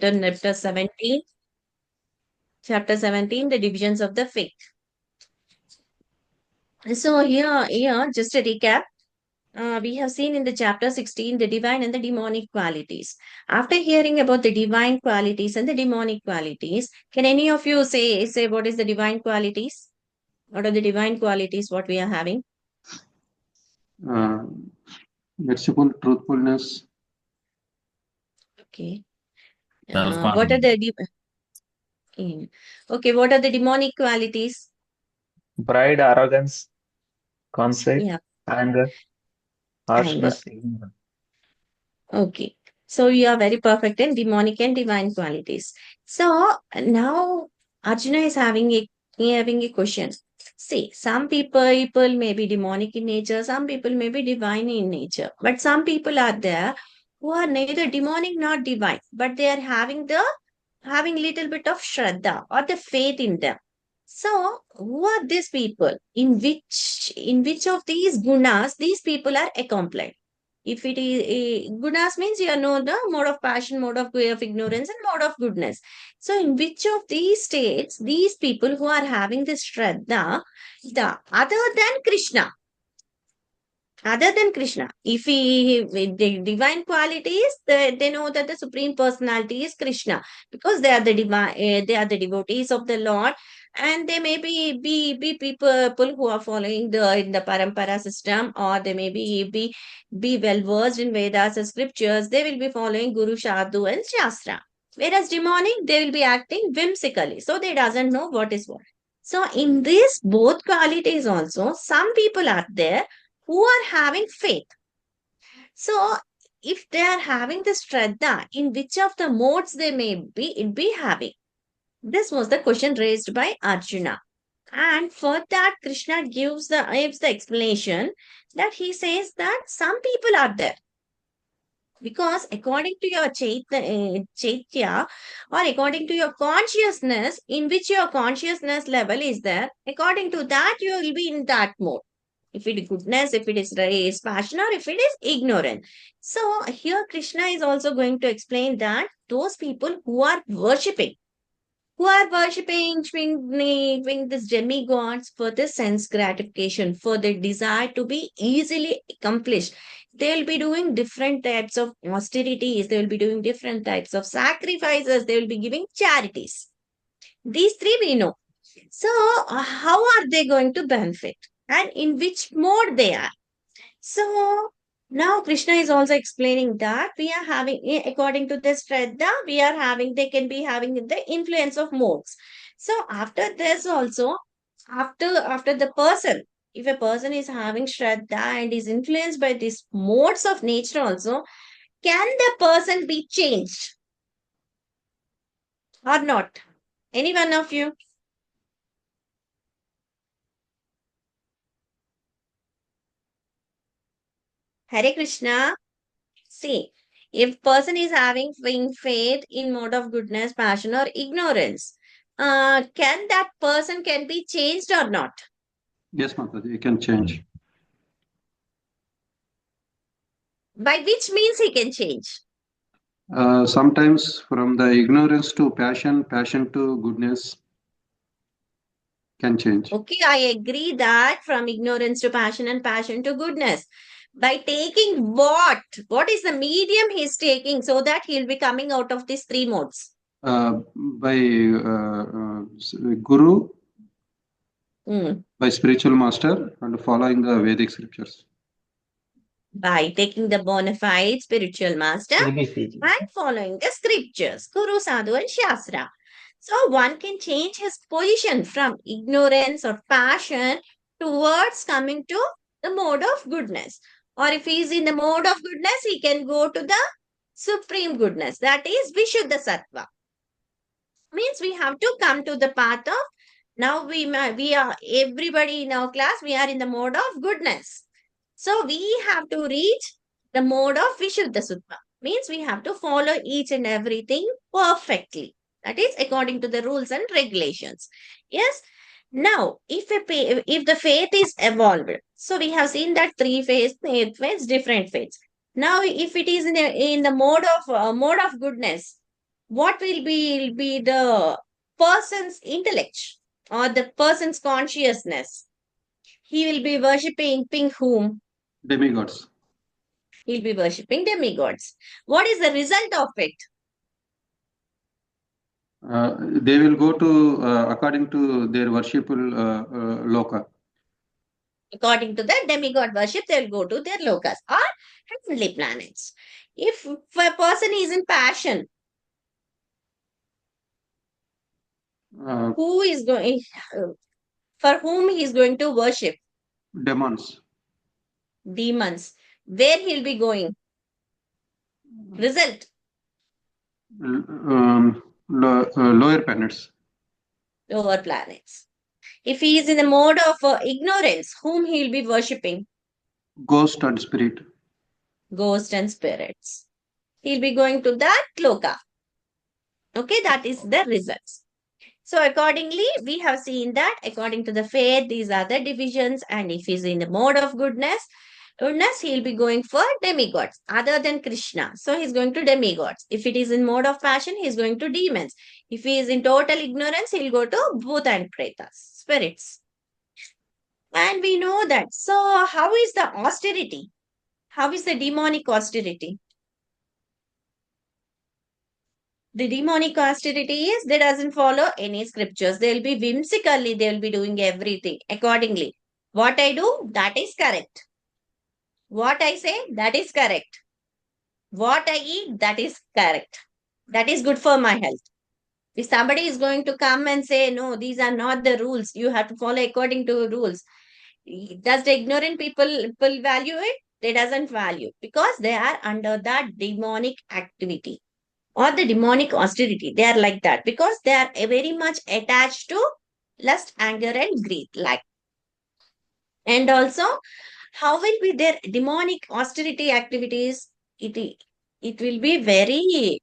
chapter 17. Chapter 17, the divisions of the faith. So here, just a recap. We have seen in the chapter 16 the divine and the demonic qualities. After hearing about the divine qualities and the demonic qualities, can any of you say what is the divine qualities? What are the divine qualities what we are having? Uh, Merciful, truthfulness. Okay. Self-confidence. What are the okay? What are the demonic qualities? Pride, arrogance, conceit, Yeah, anger, anger. harshness, ignorance. Okay. So you are very perfect in demonic and divine qualities. So now Arjuna is having a question. See, some people may be demonic in nature, some people may be divine in nature, but some people are there who are neither demonic nor divine, but they are having little bit of shraddha or the faith in them. So who are these people? In which of these gunas these people are accomplished? If it is gunas means you know the mode of passion, mode of ignorance, and mode of goodness. So, in which of these states, these people who are having this shraddha, the other than Krishna, if with the divine qualities, they know that the supreme personality is Krishna because they are the divine, they are the devotees of the Lord, and they may be people who are following the in the parampara system, or they may be well versed in Vedas and scriptures. They will be following Guru Shadhu and Shastra. Whereas demonic, they will be acting whimsically, so they doesn't know what is what. So in these both qualities also, some people are there who are having faith. So, if they are having the Shraddha, in which of the modes they may be having? This was the question raised by Arjuna. And for that, Krishna gives the explanation that he says that some people are there. Because according to your chaitya, or according to your consciousness, in which your consciousness level is there, according to that, you will be in that mode. If it is goodness, if it is passion, or if it is ignorance. So here Krishna is also going to explain that those people who are worshipping these demigods for the sense gratification, for the desire to be easily accomplished. They will be doing different types of austerities, they will be doing different types of sacrifices, they will be giving charities. These three we know. So, how are they going to benefit? And in which mode they are? So, now Krishna is also explaining that we are having, according to this Shraddha, they can be having the influence of modes. So, after this also, after the person, if a person is having Shraddha and is influenced by these modes of nature also, can the person be changed or not? Any one of you? Hare Krishna. See, if person is having faith in mode of goodness, passion, or ignorance, can that person can be changed or not? Yes, Mataji, you can change. By which means he can change? Sometimes from the ignorance to passion, passion to goodness can change. Okay, I agree that from ignorance to passion and passion to goodness. By taking what? What is the medium he's taking so that he'll be coming out of these three modes? By Guru, by spiritual master, and following the Vedic scriptures. By taking the bona fide spiritual master ABCG. and following the scriptures, Guru, Sadhu, and Shastra. So one can change his position from ignorance or passion towards coming to the mode of goodness. Or if he is in the mode of goodness, he can go to the supreme goodness. That is Vishuddha Sattva. Means we have to come to the path of, now we are, everybody in our class, we are in the mode of goodness. So we have to reach the mode of Vishuddha Sattva. Means we have to follow each and everything perfectly. That is according to the rules and regulations. Yes. Now, if the faith is evolved, so we have seen that three faiths, different faiths. Now, if it is in the mode of goodness, what will be the person's intellect or the person's consciousness? He will be worshipping whom? Demigods. He'll be worshipping demigods. What is the result of it? They will go to according to their worshipful loka. According to the demigod worship, they'll go to their lokas or heavenly planets. If a person is in passion, who is going, for whom he is going to worship? Demons. Demons. Where he'll be going? Result. Lower planets. Lower planets. If he is in the mode of ignorance, whom he will be worshipping? Ghost and spirit. Ghosts and spirits. He'll be going to that loka. Okay, that is the results. So accordingly, we have seen that according to the faith, these are the divisions. And if he's in the mode of goodness, he'll be going for demigods other than Krishna. So he's going to demigods. If it is in mode of passion, he's going to demons. If he is in total ignorance, he'll go to Bhuta and Pretas, spirits. And we know that. So how is the austerity? How is the demonic austerity? The demonic austerity is they doesn't follow any scriptures. They'll be whimsically, they'll be doing everything accordingly. What I do, that is correct. What I say, that is correct. What I eat, that is correct. That is good for my health. If somebody is going to come and say, no, these are not the rules, you have to follow according to rules. Does the ignorant people value it? They doesn't value because they are under that demonic activity or the demonic austerity. They are like that because they are very much attached to lust, anger, and greed. Like, and also, how will be their demonic austerity activities? It will be very.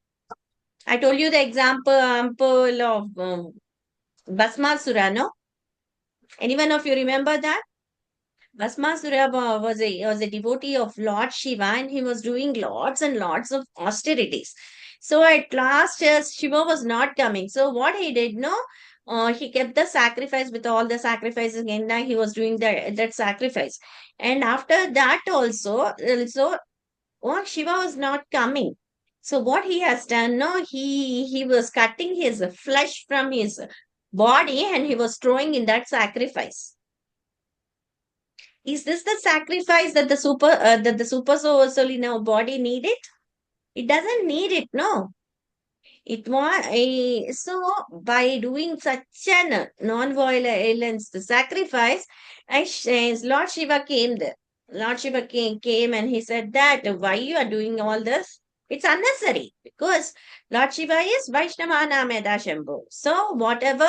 I told you the example of Bhasmasura, no? Anyone of you remember that? Bhasmasura was a devotee of Lord Shiva and he was doing lots and lots of austerities. So at last, Shiva was not coming. So what he did, no? He kept the sacrifice with all the sacrifices and now he was doing that sacrifice. And after that also Shiva was not coming. So what he has done, no, he was cutting his flesh from his body and he was throwing in that sacrifice. Is this the sacrifice that the super soul in our body needed? It doesn't need it, no. It was so by doing such an non-violence the sacrifice, Lord Shiva came there. Lord Shiva came and he said that why you are doing all this? It's unnecessary because Lord Shiva is Vaishnavana Meda Shambhu. So whatever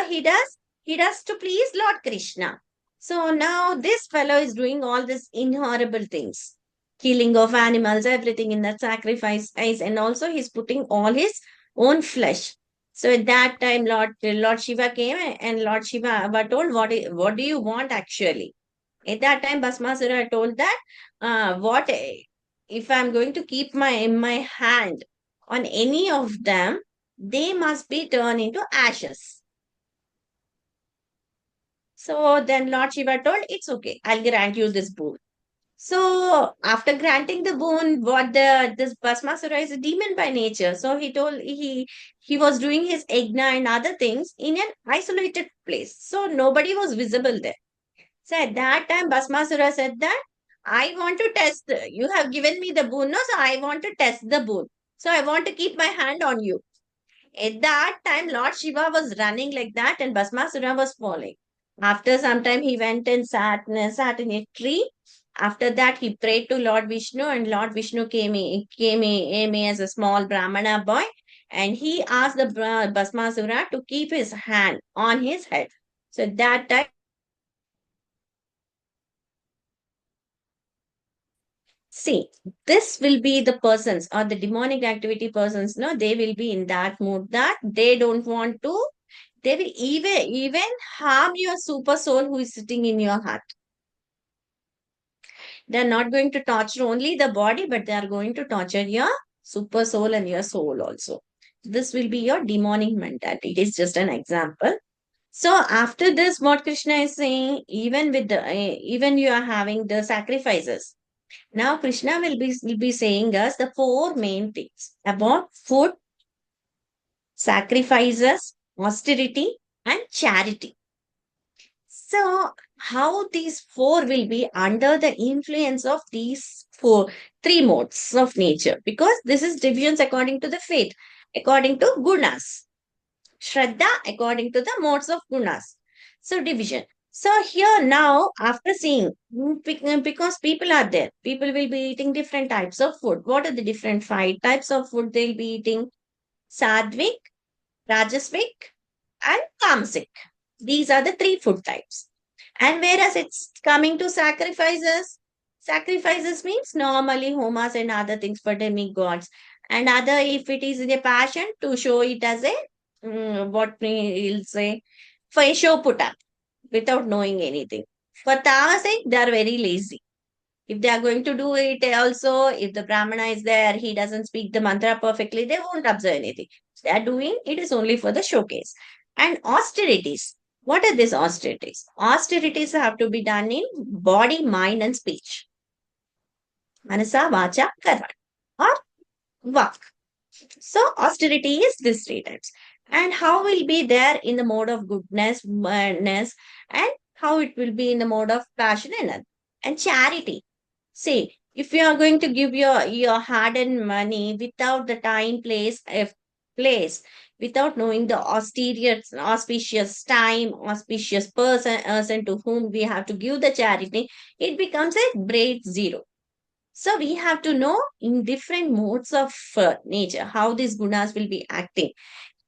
he does to please Lord Krishna. So now this fellow is doing all these inhorrible things, killing of animals, everything in that sacrifice, and also he's putting all his own flesh. So at that time, Lord Shiva came and Lord Shiva told, what do you want actually? At that time, Bhasmasura told that, what if I'm going to keep my hand on any of them, they must be turned into ashes. So then Lord Shiva told, it's okay, I'll grant you this boon. So after granting the boon, this Bhasmasura is a demon by nature. So he told he was doing his yajna and other things in an isolated place. So nobody was visible there. So at that time, Bhasmasura said that I want to test. You have given me the boon, no? So I want to test the boon. So I want to keep my hand on you. At that time, Lord Shiva was running like that and Bhasmasura was falling. After some time, he went and sat in a tree. After that, he prayed to Lord Vishnu and Lord Vishnu came as a small Brahmana boy and he asked the Bhasmasura to keep his hand on his head. So at that time, see, this will be the persons or the demonic activity persons, no, they will be in that mood that they don't want to, they will even harm your super soul who is sitting in your heart. They are not going to torture only the body, but they are going to torture your super soul and your soul also. This will be your demonic mentality. It is just an example. So after this, what Krishna is saying, even with the even you are having the sacrifices. Now Krishna will be saying us the four main things about food, sacrifices, austerity, and charity. So how these four will be under the influence of these three modes of nature? Because this is divisions according to the faith, according to gunas. Shraddha according to the modes of gunas. So division. So here now, after seeing, because people are there, people will be eating different types of food. What are the different five types of food they'll be eating? Sadvik, Rajasvik, and Tamasic. These are the three food types. And whereas it's coming to sacrifices means normally homas and other things for demigods. And other, if it is in a passion, to show it as a, what we'll say, for a show put up without knowing anything. For Tamasic, they are very lazy. If they are going to do it also, if the Brahmana is there, he doesn't speak the mantra perfectly, they won't observe anything. They are doing it is only for the showcase. And austerities. What are these austerities? Austerities have to be done in body, mind, and speech. Manasa, vacha, karma, or vak. So austerity is these three types. And how will be there in the mode of goodness, madness, and how it will be in the mode of passion and charity. See, if you are going to give your hard-earned money without the time, place, without knowing the auspicious time, auspicious person to whom we have to give the charity, it becomes a great zero. So we have to know in different modes of nature how these gunas will be acting.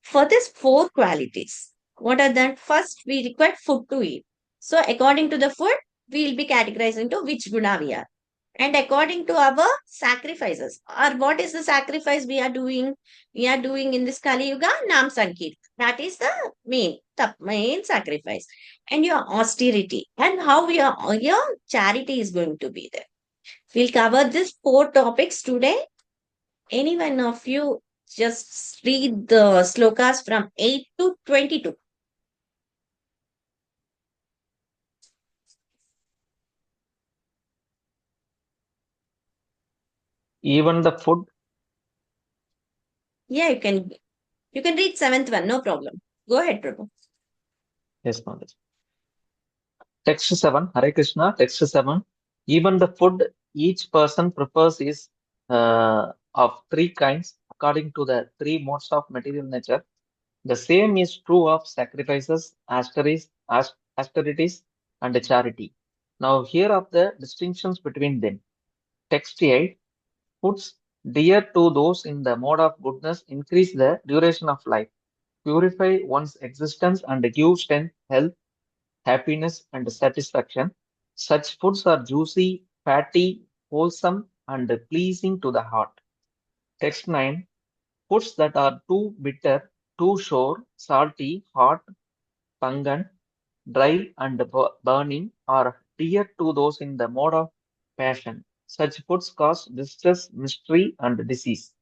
For these four qualities, what are that? First, we require food to eat. So according to the food, we will be categorized into which guna we are. And according to our sacrifices, or what is the sacrifice we are doing? We are doing in this Kali Yuga, Nam Sankirtan. That is the main sacrifice. And your austerity and how your charity is going to be there. We'll cover these four topics today. Any one of you just read the slokas from 8 to 22. Even the food. Yeah, you can read seventh one, no problem. Go ahead, Prabhu. Yes, Mother. Text 7, Hare Krishna, text 7. Even the food each person prefers is of three kinds according to the three modes of material nature. The same is true of sacrifices, austerities, and charity. Now, here are the distinctions between them. Text 8. Foods dear to those in the mode of goodness increase the duration of life, purify one's existence, and give strength, health, happiness, and satisfaction. Such foods are juicy, fatty, wholesome, and pleasing to the heart. Text 9. Foods that are too bitter, too sour, salty, hot, pungent, dry, and burning are dear to those in the mode of passion. Such foods cause distress, mystery, and disease.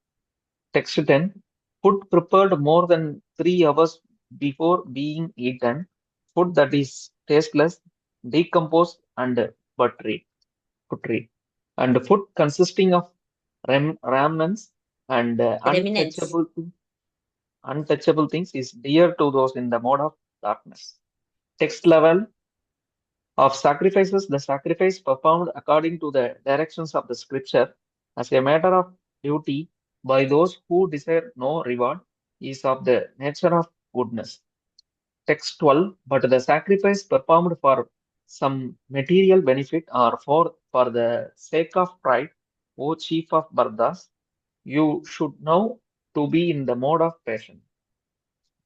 Text 10. Food prepared more than 3 hours before being eaten, food that is tasteless, decomposed, and putrid. And food consisting of remnants and Remnants. untouchable things is dear to those in the mode of darkness. Text level of sacrifices, the sacrifice performed according to the directions of the scripture as a matter of duty by those who desire no reward is of the nature of goodness. Text 12, but the sacrifice performed for some material benefit or for the sake of pride, O chief of Bardas, you should know to be in the mode of passion.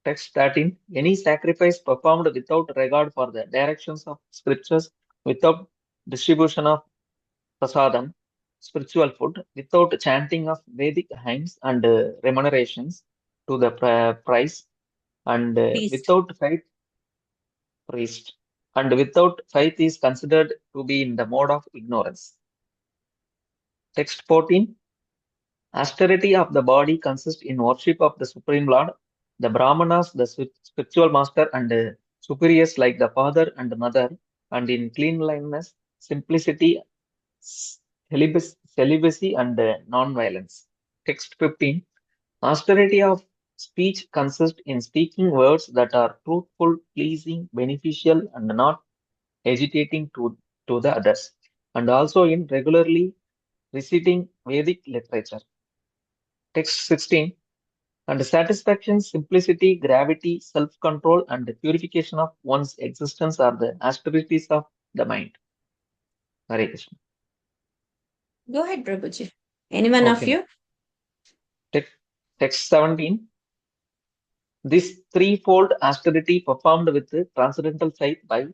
Text 13, any sacrifice performed without regard for the directions of scriptures, without distribution of prasadam, spiritual food, without chanting of Vedic hymns and remunerations to the price, and Priest. without faith, priest, and without faith is considered to be in the mode of ignorance. Text 14, Austerity of the body consists in worship of the Supreme Lord, the Brahmanas, the spiritual master, and superiors like the father and mother, and in cleanliness, simplicity, celibacy, and non-violence. Text 15. Austerity of speech consists in speaking words that are truthful, pleasing, beneficial, and not agitating to the others, and also in regularly reciting Vedic literature. Text 16. And satisfaction, simplicity, gravity, self-control, and the purification of one's existence are the austerities of the mind. Hare Krishna. Go ahead, Prabhuji. Anyone of Okay. you? Text 17. This threefold austerity performed with transcendental sight by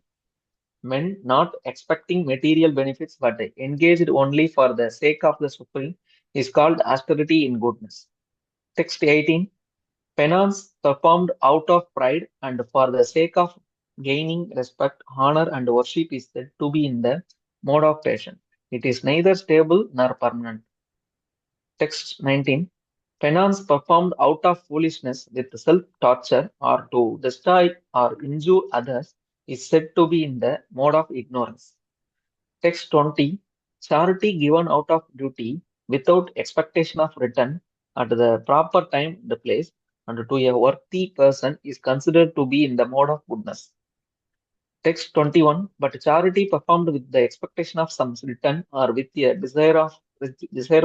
men not expecting material benefits but engaged only for the sake of the Supreme is called austerity in goodness. Text 18. Penance performed out of pride and for the sake of gaining respect, honor, and worship is said to be in the mode of passion. It is neither stable nor permanent. Text 19. Penance performed out of foolishness with self-torture or to destroy or injure others is said to be in the mode of ignorance. Text 20. Charity given out of duty without expectation of return at the proper time and place and to a worthy person is considered to be in the mode of goodness. Text 21. But charity performed with the expectation of some return or with a desire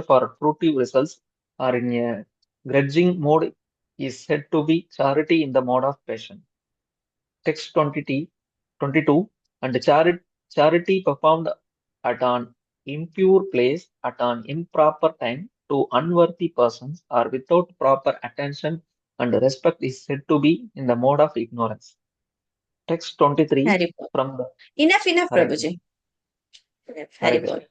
for fruitive results or in a grudging mode is said to be charity in the mode of passion. Text 22. And charity performed at an impure place at an improper time to unworthy persons or without proper attention and respect is said to be in the mode of ignorance. Text 23 Hare Bol. from the Enough, Hare Prabhuji. Hare Hare Krishna. Bol.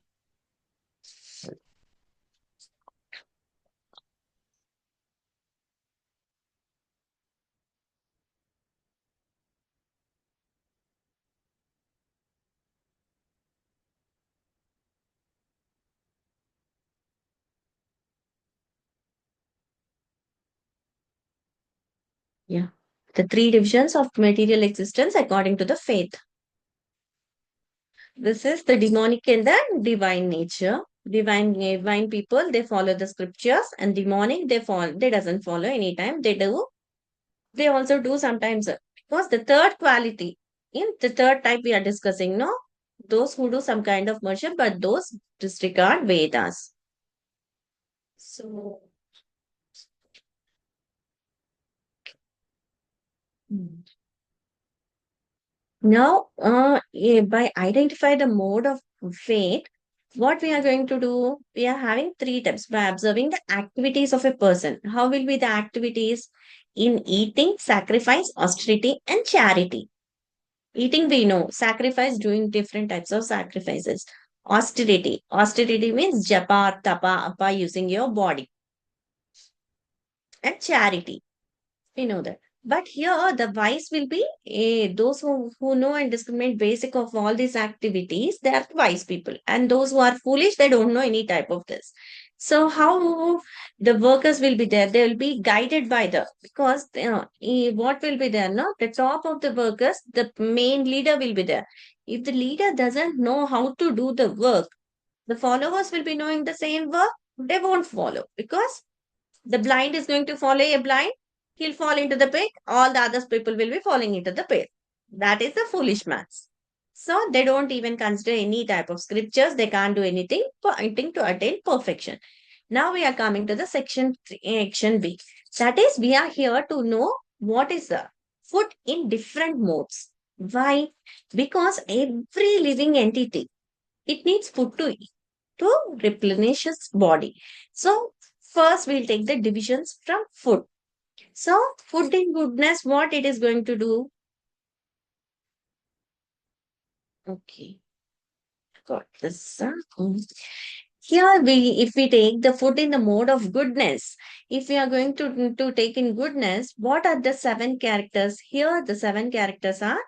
Yeah. The three divisions of material existence according to the faith. This is the demonic and the divine nature. Divine people, they follow the scriptures, and demonic, they doesn't follow anytime. They also do sometimes, because the third quality, in the third type we are discussing, no? Those who do some kind of worship, but those disregard Vedas. So, now, by identify the mode of faith, what we are going to do, we are having three types by observing the activities of a person. How will be the activities? In eating, sacrifice, austerity, and charity. Eating, we know. Sacrifice, doing different types of sacrifices. Austerity. Austerity means japa, tapa, apa, using your body. And charity. We know that. But here, the wise will be those who know and discriminate basic of all these activities. They are wise people. And those who are foolish, they don't know any type of this. So how the workers will be there? They will be guided by because what will be there? No, the top of the workers, the main leader will be there. If the leader doesn't know how to do the work, the followers will be knowing the same work. They won't follow because the blind is going to follow a blind. He'll fall into the pit. All the other people will be falling into the pit. That is the foolish man's. So they don't even consider any type of scriptures. They can't do anything pointing to attain perfection. Now we are coming to the section B. That is, we are here to know what is the food in different modes. Why? Because every living entity, it needs food to eat to replenish its body. So first we'll take the divisions from food. So food in goodness, what it is going to do? Okay, got this. Here if we take the food in the mode of goodness, if we are going to take in goodness, what are the seven characters? Here the seven characters are,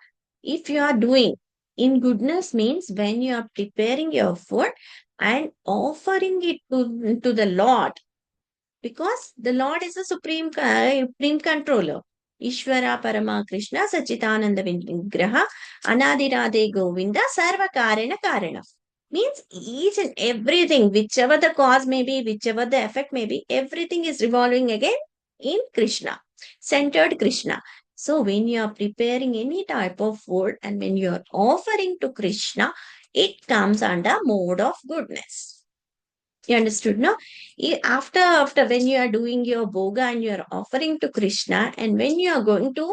if you are doing in goodness means when you are preparing your food and offering it to the Lord. Because the Lord is the supreme controller. Ishvara Parama Krishna Sachitananda Vigraha Anadirade Govinda Sarva Karana Karana. Means each and everything, whichever the cause may be, whichever the effect may be, everything is revolving again in Krishna, centered Krishna. So when you are preparing any type of food and when you are offering to Krishna, it comes under mode of goodness. You understood, no? After when you are doing your bhoga and you are offering to Krishna, and when you are going to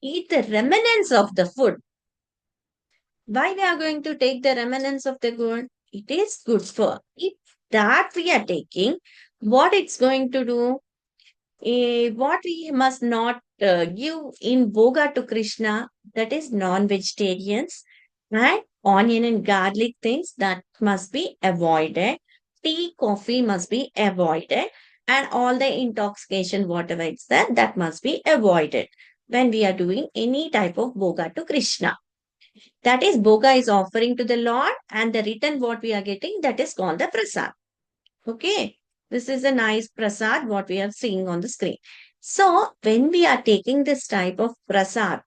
eat the remnants of the food, why we are going to take the remnants of the good? It is good for. If that we are taking, what it's going to do? What we must not give in bhoga to Krishna, that is non-vegetarians, and onion and garlic things that must be avoided. Tea, coffee must be avoided, and all the intoxication, whatever it's there, that must be avoided when we are doing any type of bhoga to Krishna. That is, bhoga is offering to the Lord, and the return what we are getting, that is called the prasad. Okay, this is a nice prasad what we are seeing on the screen. So, when we are taking this type of prasad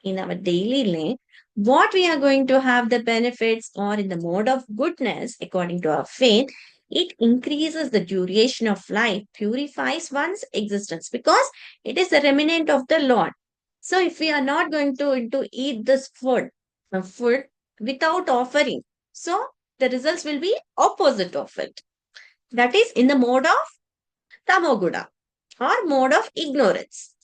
in our daily life, what we are going to have the benefits or in the mode of goodness, according to our faith, it increases the duration of life, purifies one's existence because it is the remnant of the Lord. So, if we are not going to eat this food without offering, so the results will be opposite of it. That is in the mode of tamoguda or mode of ignorance.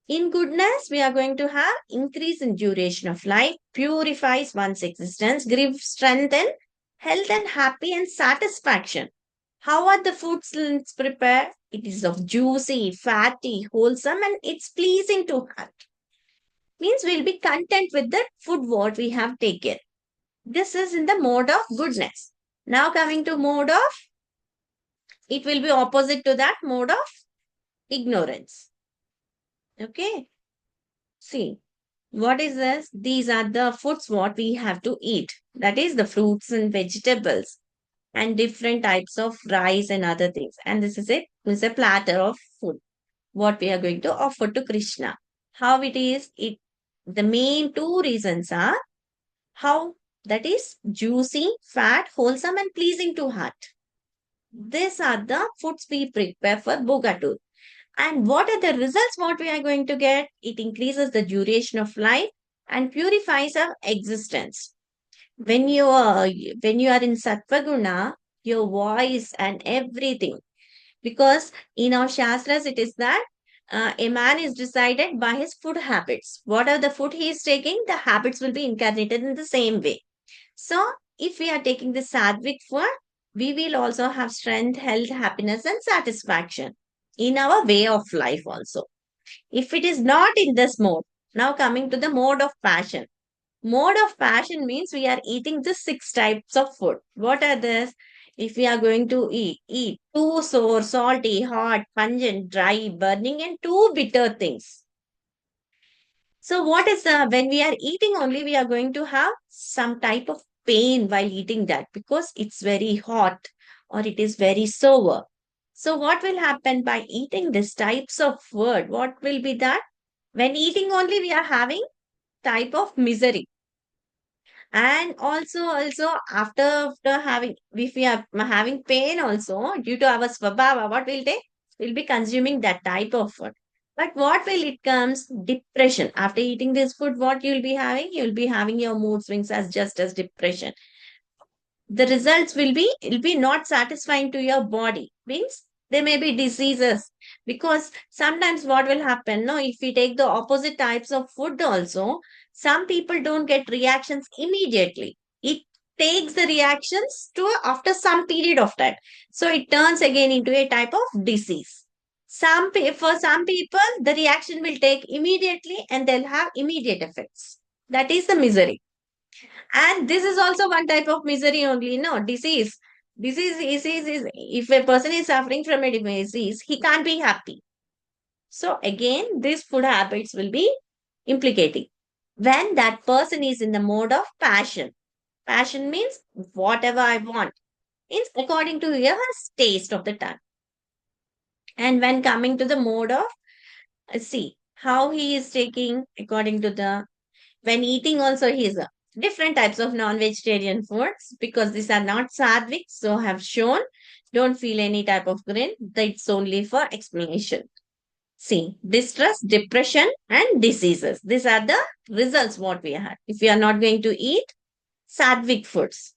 In goodness, we are going to have increase in duration of life, purifies one's existence, gives strength and health and happy and satisfaction. How are the foods prepared? It is of juicy, fatty, wholesome, and it's pleasing to heart. Means we'll be content with the food what we have taken. This is in the mode of goodness. Now coming to mode of, it will be opposite to that mode of ignorance. Okay. See, what is this? These are the foods what we have to eat. That is the fruits and vegetables and different types of rice and other things. And this is it. This is a platter of food. What we are going to offer to Krishna. How it is? The main two reasons are how that is juicy, fat, wholesome, and pleasing to heart. These are the foods we prepare for Bhogatur. And what are the results what we are going to get? It increases the duration of life and purifies our existence. When you are in Sattva Guna, your voice and everything, because in our Shastras it is that a man is decided by his food habits. What are the food he is taking? The habits will be incarnated in the same way. So, if we are taking the sattvic food, we will also have strength, health, happiness, and satisfaction in our way of life also. If it is not in this mode, now coming to the mode of passion. Mode of passion means we are eating the six types of food. What are this? If we are going to eat too sour, salty, hot, pungent, dry, burning, and too bitter things. So what is when we are eating only, we are going to have some type of pain while eating that because it's very hot or it is very sour. So what will happen by eating these types of food? What will be that? When eating only, we are having type of misery. And also after having, if we are having pain also due to our swabhava, what will take? We'll be consuming that type of food. But what will it comes? Depression. After eating this food, what you'll be having? You'll be having your mood swings as just as depression. The results will be not satisfying to your body. Means there may be diseases because sometimes what will happen? No, if we take the opposite types of food also, some people don't get reactions immediately. It takes the reactions to after some period of time. So it turns again into a type of disease. For some people, the reaction will take immediately and they'll have immediate effects. That is the misery. And this is also one type of misery only, no, disease. Disease is if a person is suffering from a disease, he can't be happy. So again, these food habits will be implicating. When that person is in the mode of passion, passion means whatever I want, means according to your taste of the tongue. And when coming to the mode of, see how he is taking according to the, when eating also he is different types of non-vegetarian foods, because these are not sadvic, so have shown. Don't feel any type of grin. That's only for explanation. See, distress, depression, and diseases. These are the results what we had. If we are not going to eat sadvic foods,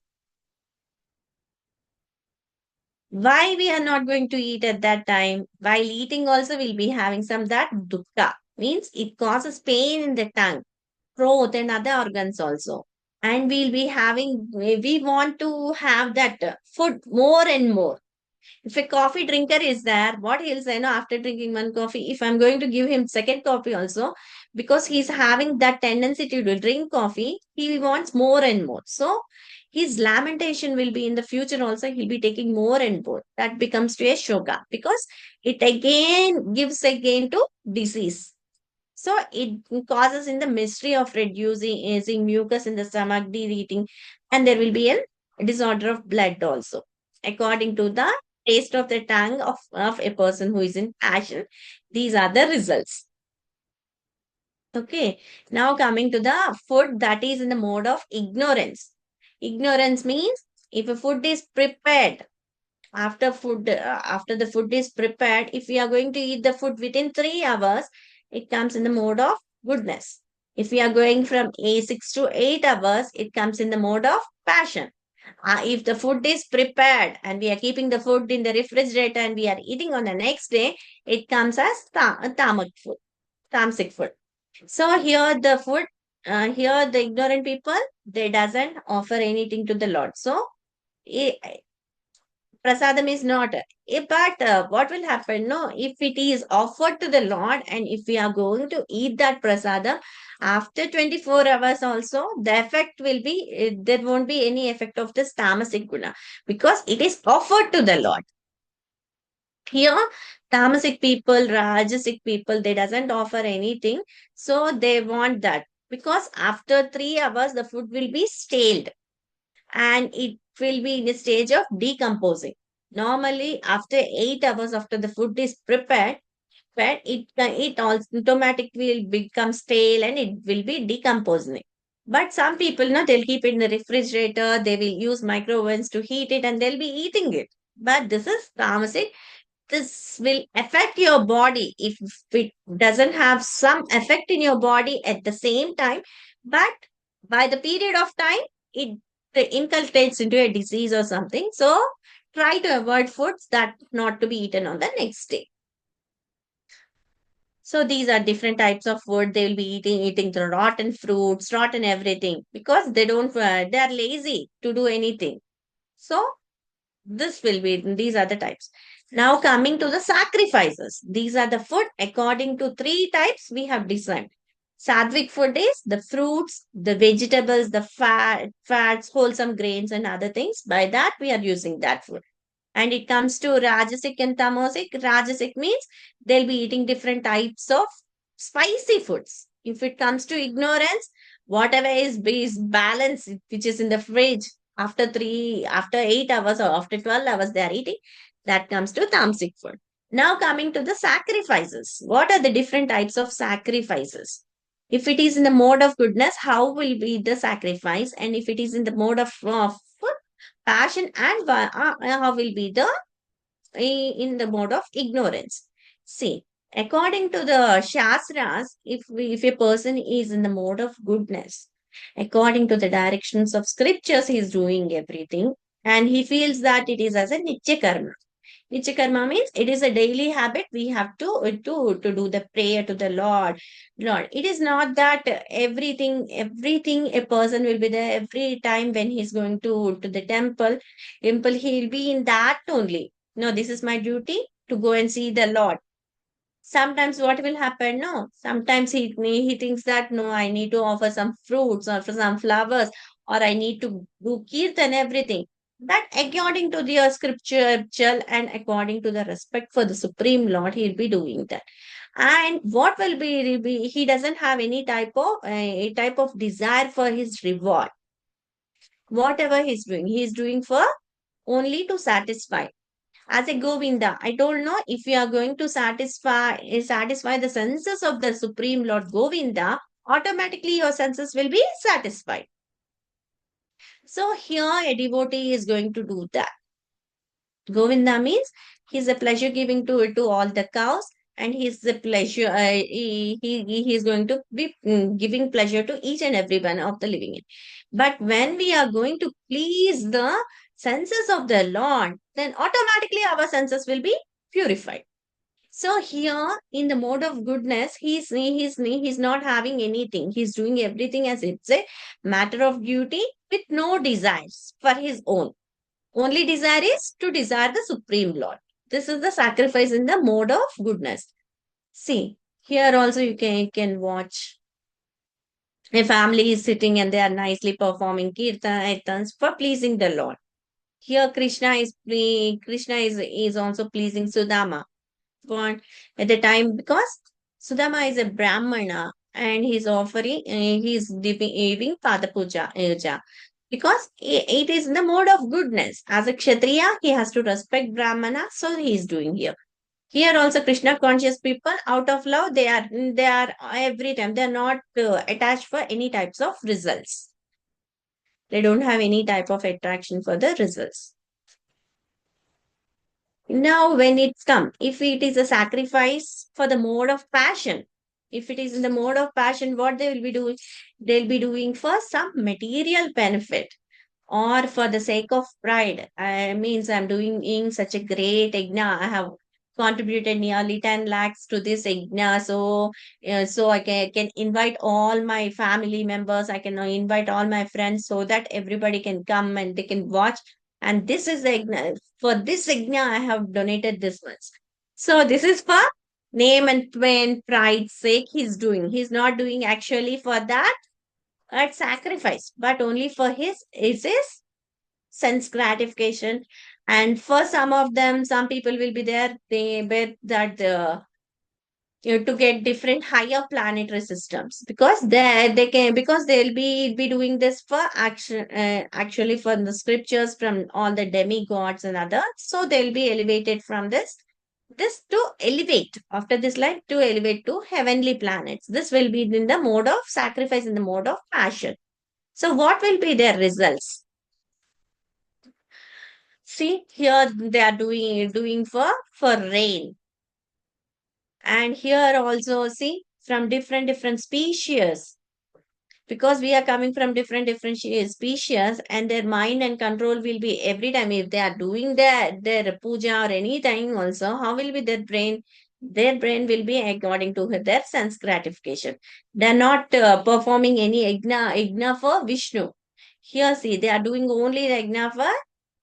why we are not going to eat at that time? While eating also we'll be having some that dukkha. Means it causes pain in the tongue, throat and other organs also. And we'll be having, we want to have that food more and more. If a coffee drinker is there, what he'll say, no, after drinking one coffee, if I'm going to give him second coffee also, because he's having that tendency to drink coffee, he wants more and more. So his lamentation will be in the future also, he'll be taking more and more. That becomes to a shoga, because it again gives again to disease. So it causes in the mystery of reducing mucus in the stomach, de-eating, and there will be a disorder of blood also, according to the taste of the tongue of a person who is in passion. These are the results. Okay. Now coming to the food that is in the mode of ignorance. Ignorance means if a food is prepared, after the food is prepared, if we are going to eat the food within 3 hours, it comes in the mode of goodness. If we are going from 6 to 8 hours, it comes in the mode of passion. If the food is prepared and we are keeping the food in the refrigerator and we are eating on the next day, it comes as tamasic food. So here the food, here the ignorant people, they doesn't offer anything to the Lord. So eh, prasadam is not. But what will happen? No, if it is offered to the Lord and if we are going to eat that prasadam after 24 hours also, the effect will be, there won't be any effect of this tamasic guna, because it is offered to the Lord. Here, tamasic people, rajasic people, they doesn't offer anything. So they want that, because after 3 hours, the food will be stale and it will be in a stage of decomposing. Normally, after 8 hours after the food is prepared, but it also automatically will become stale and it will be decomposing. But some people, no, they'll keep it in the refrigerator, they will use microwaves to heat it and they'll be eating it. But this is tamasic. This will affect your body if it doesn't have some effect in your body at the same time, but by the period of time, it inculcates into a disease or something. So try to avoid foods that not to be eaten on the next day. So these are different types of food. They will be eating the rotten fruits, rotten everything, because they don't, they are lazy to do anything. So this will be, these are the types. Now coming to the sacrifices. These are the food according to 3 types we have designed. Sattvic food is the fruits, the vegetables, the fats, wholesome grains and other things. By that we are using that food. And it comes to Rajasic and Tamasic. Rajasic means they'll be eating different types of spicy foods. If it comes to ignorance, whatever is balance, which is in the fridge, after 8 hours or after 12 hours, they are eating. That comes to Tamasic food. Now coming to the sacrifices. What are the different types of sacrifices? If it is in the mode of goodness, how will be the sacrifice? And if it is in the mode of passion and how will be the in the mode of ignorance. See, according to the Shastras, if a person is in the mode of goodness, according to the directions of scriptures, he is doing everything and he feels that it is as a Nitya Karma. Nitya Karma means it is a daily habit. We have to do the prayer to the Lord. Lord, it is not that everything a person will be there every time when he's going to the temple, he'll be in that only. No, this is my duty to go and see the Lord. Sometimes what will happen? No, sometimes he thinks that no, I need to offer some fruits or for some flowers, or I need to do kirtan, everything. That according to the scripture and according to the respect for the Supreme Lord, he'll be doing that. And what will be he doesn't have any a type of desire for his reward. Whatever he's doing for only to satisfy. As a Govinda, I told no, if you are going to satisfy the senses of the Supreme Lord Govinda, automatically your senses will be satisfied. So here a devotee is going to do that. Govinda means he's a pleasure giving to all the cows, and he's the pleasure. He is going to be giving pleasure to each and every one of the living. But when we are going to please the senses of the Lord, then automatically our senses will be purified. So here in the mode of goodness, he's not having anything. He's doing everything as it's a matter of duty with no desires for his own. Only desire is to desire the Supreme Lord. This is the sacrifice in the mode of goodness. See, here also you can watch a family is sitting and they are nicely performing kirtans for pleasing the Lord. Here Krishna is also pleasing Sudama. For at the time, because Sudama is a Brahmana and he's offering, he's giving Pada Puja. Because it is in the mode of goodness. As a Kshatriya, he has to respect Brahmana, so he is doing here. Here also Krishna conscious people, out of love, they are every time, they are not attached for any types of results. They don't have any type of attraction for the results. Now, when it's come, if it is a sacrifice for the mode of passion, if it is in the mode of passion, what they will be doing? They'll be doing for some material benefit or for the sake of pride. Means I'm doing in such a great yajna. I have contributed nearly 10 lakhs to this yajna. So I can invite all my family members. I can invite all my friends so that everybody can come and they can watch. And this is the yajna. For this yajna, I have donated this much. So this is for name and pride's sake he's doing. He's not doing actually for that at sacrifice, but only for his sense gratification. And for some of them, some people will be there, they bet that to get different higher planetary systems, because they can, because they'll be doing this for action, actually for the scriptures from all the demigods and others, so they'll be elevated from this to elevate after this life, to elevate to heavenly planets. This will be in the mode of sacrifice, in the mode of passion. So what will be their results? See, here they are doing for rain. And here also, see, from different species, because we are coming from different species, and their mind and control will be every time, if they are doing their puja or anything also, how will be their brain will be according to their sense gratification. They're not performing any yajna for Vishnu. Here see, they are doing only the yajna for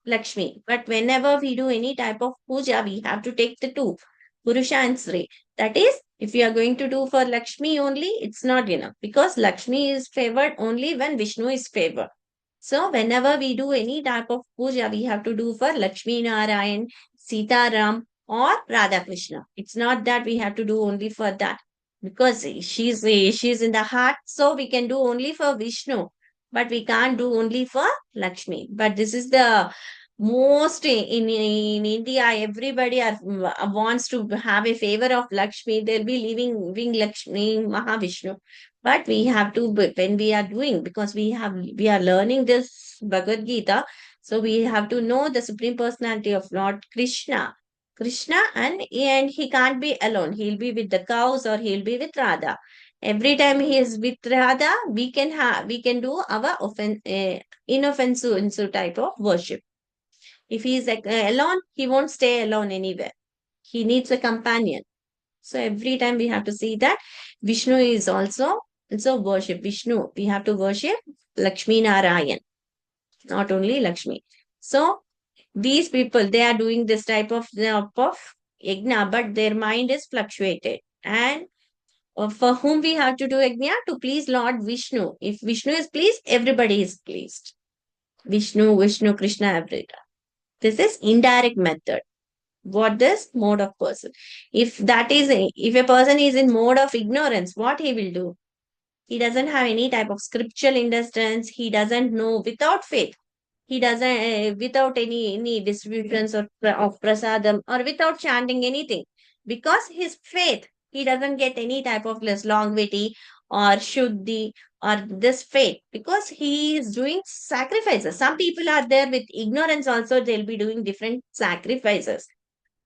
Lakshmi. But whenever we do any type of puja, we have to take the two, Purusha and Sri. That is, if you are going to do for Lakshmi only, it's not enough, because Lakshmi is favored only when Vishnu is favored. So whenever we do any type of puja, we have to do for Lakshmi Narayan, Sita Ram, or Radha Krishna. It's not that we have to do only for that, because she's in the heart, so we can do only for Vishnu, but we can't do only for Lakshmi. But this is the most in India, everybody wants to have a favor of Lakshmi. They'll be leaving Lakshmi, Mahavishnu. But we have to, when we are doing, because we are learning this Bhagavad Gita, so we have to know the Supreme Personality of Lord Krishna. And he can't be alone. He'll be with the cows or he'll be with Radha. Every time he is with Radha, we can do our inoffensive type of worship. If he is alone, he won't stay alone anywhere. He needs a companion. So every time we have to see that Vishnu is also worship Vishnu. We have to worship Lakshmi Narayan, not only Lakshmi. So these people, they are doing this type of yajna, but their mind is fluctuated. And for whom we have to do yajna? To please Lord Vishnu. If Vishnu is pleased, everybody is pleased. Vishnu, Krishna, everybody. This is indirect method. What this mode of person? If a person is in mode of ignorance, what he will do? He doesn't have any type of scriptural understanding. He doesn't know without faith. He doesn't, without any distributions of prasadam or without chanting anything. Because his faith, he doesn't get any type of less longevity or shuddhi or this faith, because he is doing sacrifices. Some people are there with ignorance also, they'll be doing different sacrifices.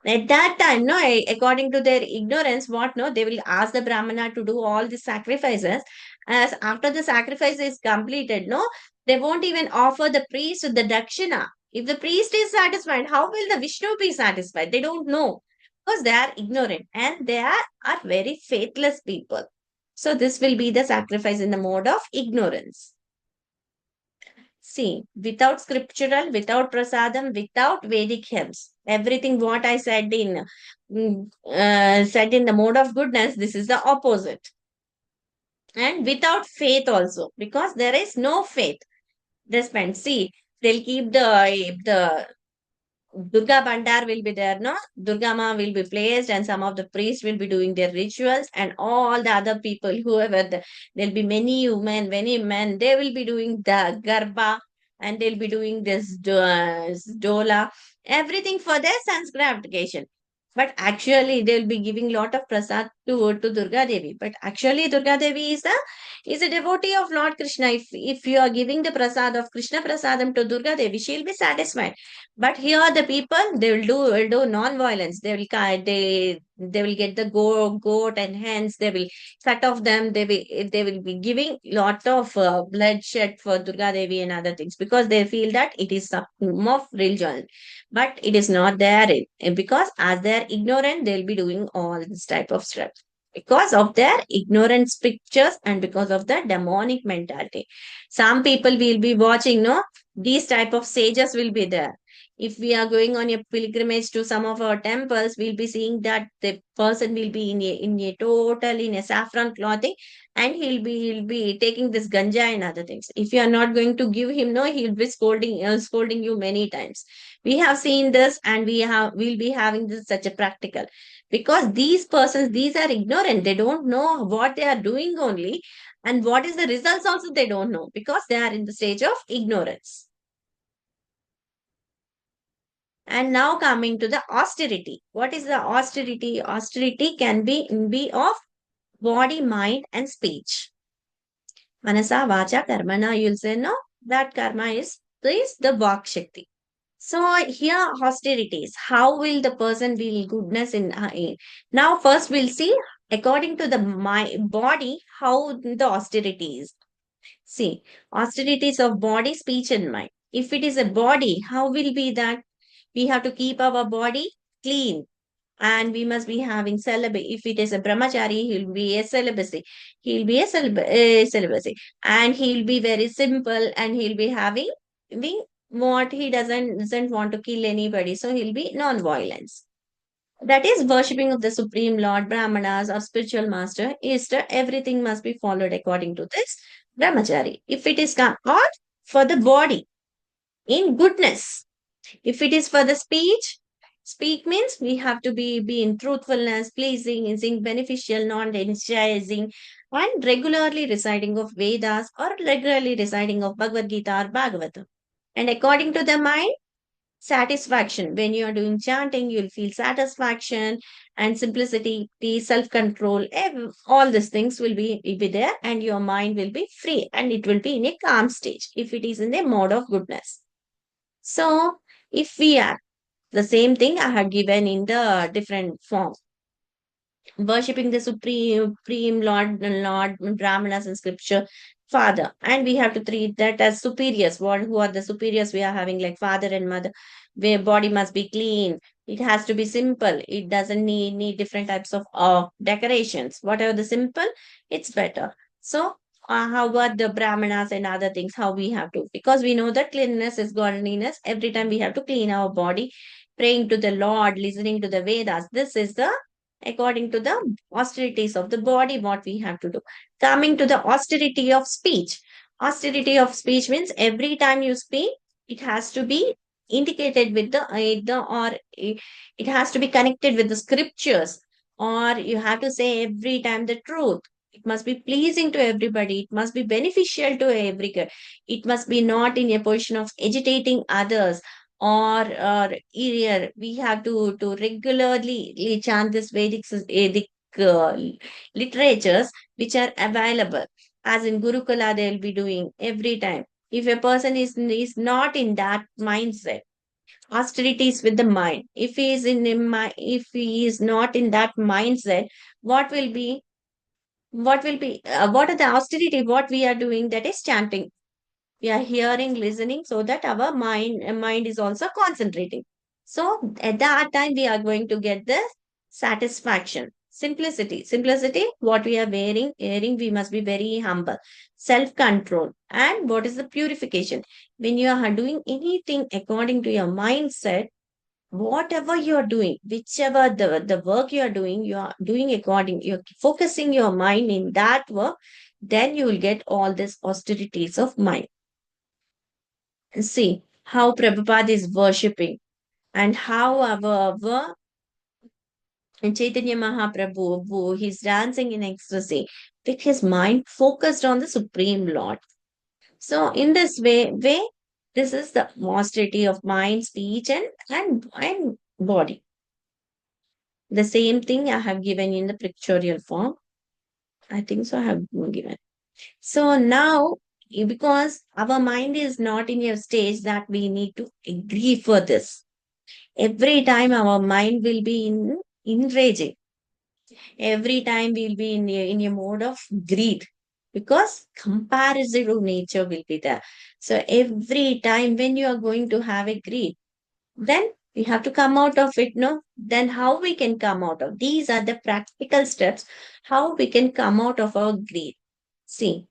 At that time, no, according to their ignorance, what no, they will ask the Brahmana to do all the sacrifices. As after the sacrifice is completed, no, they won't even offer the priest the dakshina. If the priest is satisfied, how will the Vishnu be satisfied? They don't know, because they are ignorant and they are very faithless people. So this will be the sacrifice in the mode of ignorance. See, without scriptural, without prasadam, without Vedic hymns, everything what I said in the mode of goodness, this is the opposite. And without faith also, because there is no faith. They spend. See, they'll keep the Durga Bandar will be there, no? Durga Ma will be placed, and some of the priests will be doing their rituals, and all the other people, there'll be many women, many men, they will be doing the Garba, and they'll be doing this Dola, everything for their son's gratification. But actually, they'll be giving lot of prasad to Durga Devi. But actually, Durga Devi is a devotee of Lord Krishna. If you are giving the prasad of Krishna prasadam to Durga Devi, she'll be satisfied. But here the people, they will do non-violence. They will get the goat and hens. They will cut off them. They will be giving lot of bloodshed for Durga Devi and other things, because they feel that it is some form of religion. But it is not there, because as they are ignorant, they'll be doing all this type of stuff because of their ignorant pictures and because of the demonic mentality. Some people will be watching, no, these type of sages will be there. If we are going on a pilgrimage to some of our temples, we'll be seeing that the person will be in a saffron clothing, and he'll be taking this ganja and other things. If you are not going to give him, no, he'll be scolding you many times. We have seen this, and we'll be having this such a practical, because these persons, these are ignorant. They don't know what they are doing only, and what is the results also they don't know, because they are in the stage of ignorance. And now coming to the austerity. What is the austerity? Austerity can be of body, mind, and speech. Manasa, vacha, karmana, you'll say no. That karma is the vak shakti. So here austerities. How will the person feel goodness in? Now first we'll see according to the my body how the austerity is. See, austerities of body, speech, and mind. If it is a body, how will be that? We have to keep our body clean, and we must be having celibacy. If it is a brahmachari, he'll be a celibacy. He'll be a celibacy, and he'll be very simple, and he'll be having what he doesn't want to kill anybody. So he'll be non-violence. That is worshipping of the Supreme Lord, Brahmanas, or spiritual master. Everything must be followed according to this brahmachari. If it is or for the body, in goodness. If it is for the speech, speak means we have to be in truthfulness, pleasing, using beneficial, non-energizing, and regularly reciting of Vedas or regularly reciting of Bhagavad Gita or Bhagavatam. And according to the mind, satisfaction. When you are doing chanting, you'll feel satisfaction and simplicity, peace, self-control. All these things will be there, and your mind will be free, and it will be in a calm stage if it is in a mode of goodness. So, if we are the same thing I had given in the different form, worshipping the supreme Lord Brahmanas in scripture, Father, and we have to treat that as superiors. Who are the superiors we are having, like father and mother? Where body must be clean. It has to be simple. It doesn't need different types of decorations. Whatever the simple, it's better. So how about the brahmanas and other things? How we have to, because we know that cleanliness is godliness. Every time we have to clean our body, praying to the Lord, listening to the Vedas. This is the according to the austerities of the body, what we have to do. Coming to the austerity of speech. Austerity of speech means every time you speak, it has to be indicated with it has to be connected with the scriptures, or you have to say every time the truth. It must be pleasing to everybody. It must be beneficial to everyone. It must be not in a position of agitating others, or either we have to regularly chant this Vedic literatures which are available. As in Gurukula, they'll be doing every time. If a person is not in that mindset, austerities with the mind. If he is if he is not in that mindset, what will be what are the austerity what we are doing, that is chanting. We are hearing, listening, so that our mind is also concentrating. So at that time we are going to get the satisfaction. Simplicity, what we are wearing, we must be very humble. Self control. And what is the purification? When you are doing anything according to your mindset, whatever you are doing, whichever the work you are doing according, you're focusing your mind in that work, then you will get all these austerities of mind. See how Prabhupada is worshipping, and how our Chaitanya Mahaprabhu, he's dancing in ecstasy with his mind focused on the Supreme Lord. So in this way, this is the austerity of mind, speech, and body. The same thing I have given in the pictorial form. I think so I have given. So now, because our mind is not in a stage that we need to agree for this. Every time our mind will be in enraging. Every time we'll be in a mode of greed. Because comparative nature will be there. So every time when you are going to have a greed, then we have to come out of it, no? Then how we can come out of? These are the practical steps, how we can come out of our greed. See,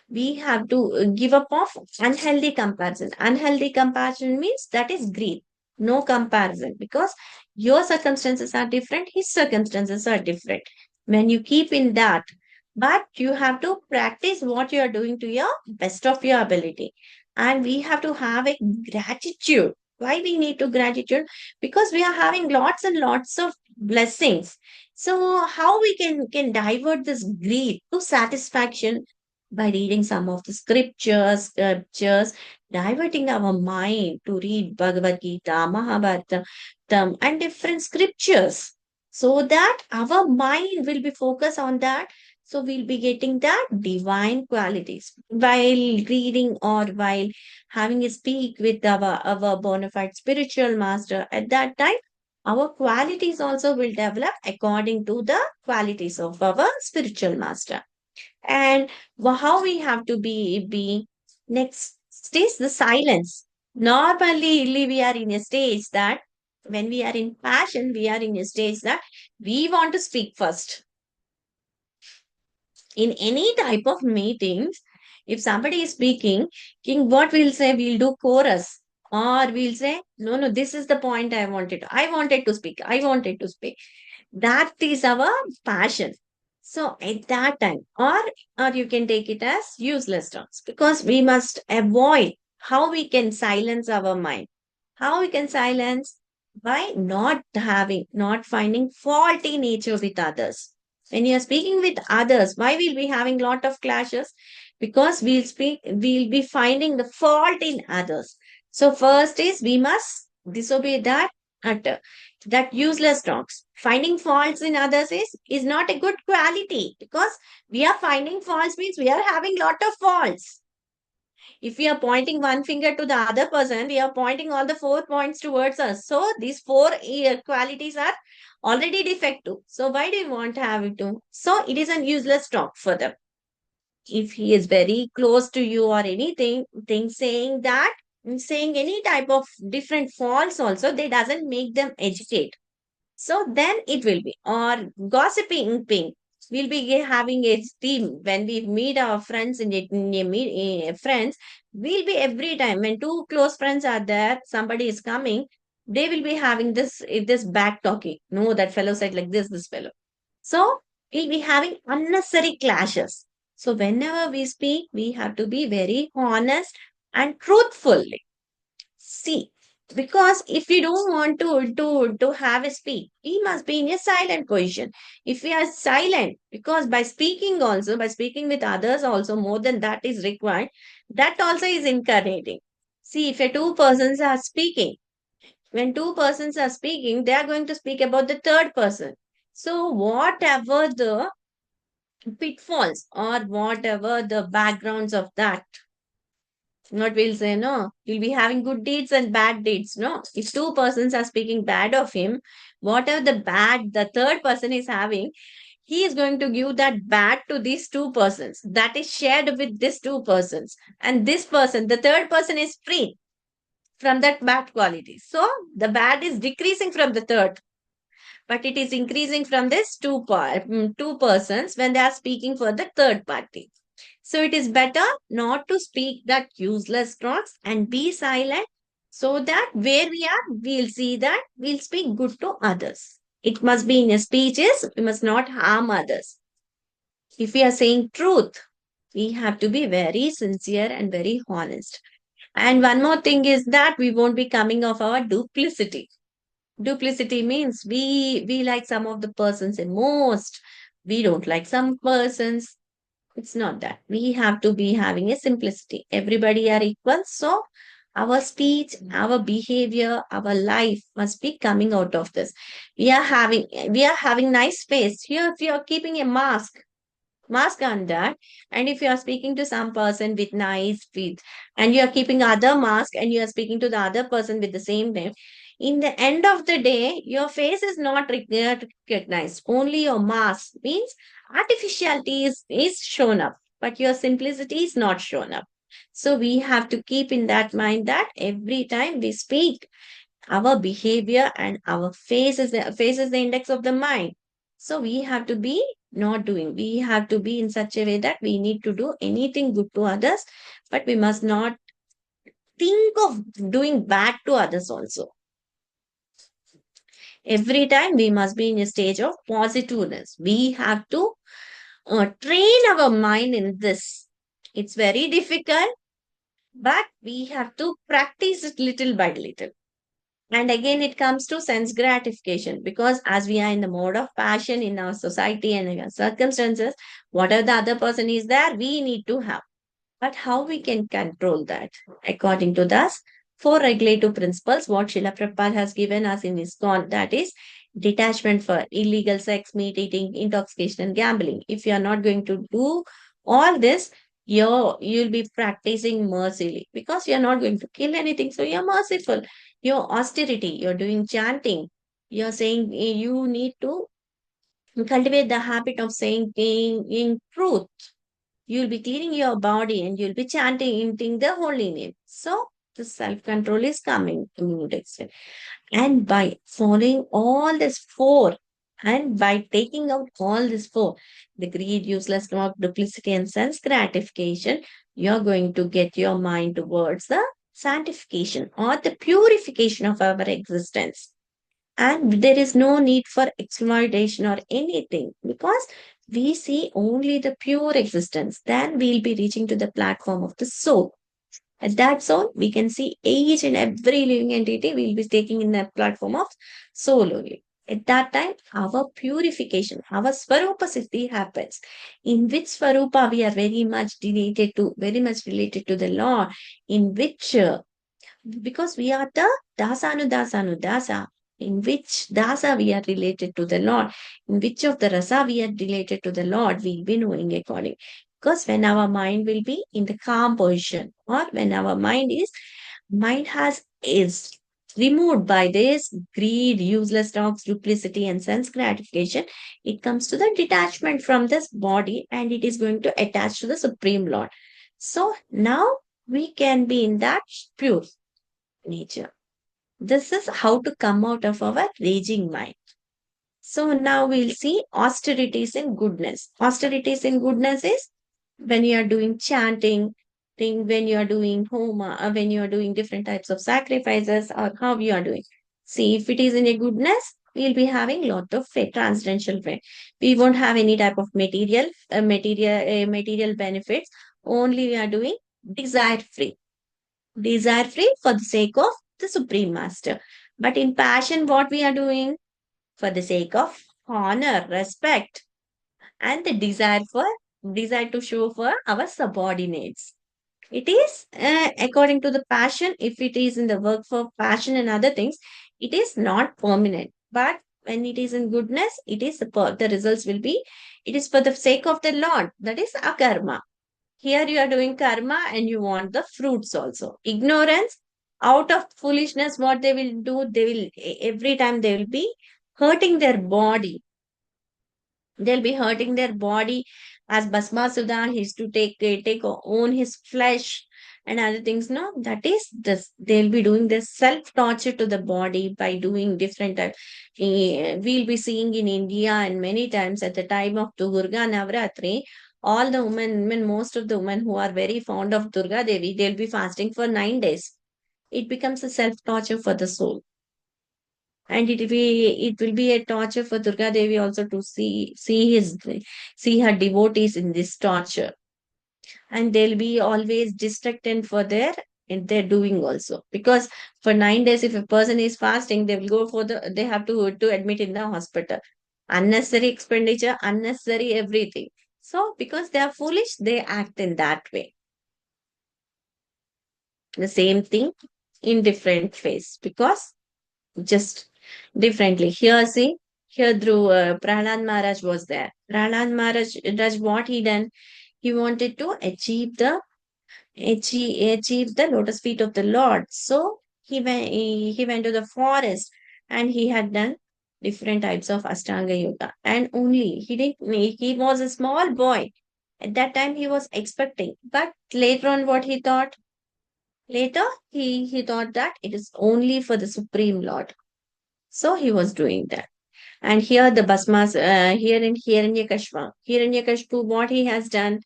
we have to give up of unhealthy comparison. Unhealthy comparison means that is greed. No comparison, because your circumstances are different, his circumstances are different. When you keep in that, but you have to practice what you are doing to your best of your ability. And we have to have a gratitude. Why we need to gratitude? Because we are having lots and lots of blessings. So how we can divert this greed to satisfaction? By reading some of the scriptures, diverting our mind to read Bhagavad Gita, Mahabharata, and different scriptures, so that our mind will be focused on that. So we'll be getting that divine qualities while reading, or while having a speak with our bona fide spiritual master. At that time, our qualities also will develop according to the qualities of our spiritual master. And how we have to be next stage, the silence. Normally we are in a stage that when we are in passion, we are in a stage that we want to speak first. In any type of meetings, if somebody is speaking, king, what we'll say, we'll do chorus, or we'll say, no, this is the point I wanted to speak. That is our passion. So at that time, or you can take it as useless talks, because we must avoid. How we can silence our mind? How we can silence? By not finding faulty nature with others. When you are speaking with others, why will we having lot of clashes? Because we'll be finding the fault in others. So first is we must disobey that utter, that useless talks. Finding faults in others is not a good quality, because we are finding faults means we are having lot of faults. If we are pointing one finger to the other person, we are pointing all the 4 points towards us. So these four qualities are already defective. So why do you want to have it to? So it is a useless talk for them. If he is very close to you or anything, saying any type of different faults also, they doesn't make them educate. So then it will be, or gossiping ping. We'll be having a team when we meet our friends friends. We'll be every time when two close friends are there, somebody is coming, they will be having this back talking. No, that fellow said like this fellow. So we'll be having unnecessary clashes. So whenever we speak, we have to be very honest and truthful. See, Because if we don't want to have a speak, we must be in a silent position. If we are silent, because by speaking also, by speaking with others also, more than that is required, that also is incarnating. See, if a two persons are speaking, when two persons are speaking, they are going to speak about the third person. So whatever the pitfalls or whatever the backgrounds of that, what we'll say, no, he'll be having good deeds and bad deeds. No, if two persons are speaking bad of him, whatever the bad the third person is having, he is going to give that bad to these two persons. That is shared with these two persons. And this person, the third person, is free from that bad quality. So the bad is decreasing from the third, but it is increasing from this two persons when they are speaking for the third party. So it is better not to speak that useless talks and be silent, so that where we are, we'll see that we'll speak good to others. It must be in a speeches, we must not harm others. If we are saying truth, we have to be very sincere and very honest. And one more thing is that we won't be coming of our duplicity. Duplicity means we like some of the persons the most, we don't like some persons. It's not that. We have to be having a simplicity. Everybody are equal. So our speech, our behavior, our life must be coming out of this. We are having nice face. Here, if you are keeping a mask on that, and if you are speaking to some person with nice feet, and you are keeping other mask and you are speaking to the other person with the same name, in the end of the day, your face is not recognized. Only your mask means artificiality is shown up, but your simplicity is not shown up. So we have to keep in that mind that every time we speak, our behavior and our face is the index of the mind. So we have to be not doing, we have to be in such a way that we need to do anything good to others, but we must not think of doing bad to others also. Every time we must be in a stage of positiveness. We have to train our mind in this. It's very difficult, but we have to practice it little by little. And again, it comes to sense gratification, because as we are in the mode of passion in our society and in our circumstances, whatever the other person is there, we need to have. But how we can control that? According to thus, four regulative principles, what Srila Prabhupada has given us in his con, that is detachment for illegal sex, meat eating, intoxication, and gambling. If you are not going to do all this, you'll be practicing mercifully, because you're not going to kill anything. So you're merciful. Your austerity, you're doing chanting. You're saying you need to cultivate the habit of saying in truth. You'll be cleaning your body and you'll be chanting the holy name. So the self-control is coming to mood extent. And by following all this four, and by taking out all this four, the greed, useless talk, duplicity, and sense gratification, you're going to get your mind towards the sanctification or the purification of our existence. And there is no need for exploitation or anything, because we see only the pure existence. Then we'll be reaching to the platform of the soul. At that soul, we can see each and every living entity will be taking in that platform of soul only. At that time, our purification, our Swarupa Siddhi happens, in which Swarupa we are very much related to the Lord, in which because we are the dasa, in which dasa we are related to the Lord, in which of the rasa we are related to the Lord, we'll be knowing according. Because when our mind will be in the calm position, or when our mind is removed by this greed, useless talks, duplicity, and sense gratification, it comes to the detachment from this body, and it is going to attach to the Supreme Lord. So now we can be in that pure nature. This is how to come out of our raging mind. So now we'll see austerities in goodness. Austerities in goodness is when you are doing chanting, when you are doing homa, when you are doing different types of sacrifices, or how you are doing. See, if it is in a goodness, we'll be having lot of faith, transcendental faith. We won't have any type of material benefits. Only we are doing desire free for the sake of the Supreme Master. But in passion, what we are doing? For the sake of honor, respect, and the desire to show for our subordinates. It is according to the passion. If it is in the work for passion and other things, it is not permanent. But when it is in goodness, it is the results will be. It is for the sake of the Lord. That is akarma. Here you are doing karma and you want the fruits also. Ignorance, out of foolishness, what they will do, they will every time they will be hurting their body. They'll be hurting their body as Bhasmasudha. He's to take own his flesh and other things. No, that is this. They'll be doing this self torture to the body by doing different types. We'll be seeing in India and many times at the time of Durga Navratri, all the women, most of the women who are very fond of Durga Devi, they'll be fasting for 9 days. It becomes a self torture for the soul, and it will be a torture for Durga Devi also to see her devotees in this torture, and they'll be always distracted for their in their doing also, because for 9 days if a person is fasting, they will go for they have to admit in the hospital, unnecessary expenditure, unnecessary everything. So because they are foolish, they act in that way. The same thing in different ways, because just differently. Here, see, here through Prahlad Maharaj was there. Prahlad Maharaj, what he done? He wanted to achieve the lotus feet of the Lord. So he went to the forest and he had done different types of Ashtanga Yoga. And only he was a small boy. At that time he was expecting. But later on, what he thought? Later, he thought that it is only for the Supreme Lord. So he was doing that. And here the Basmas, here in Hiranyakashpu, what he has done,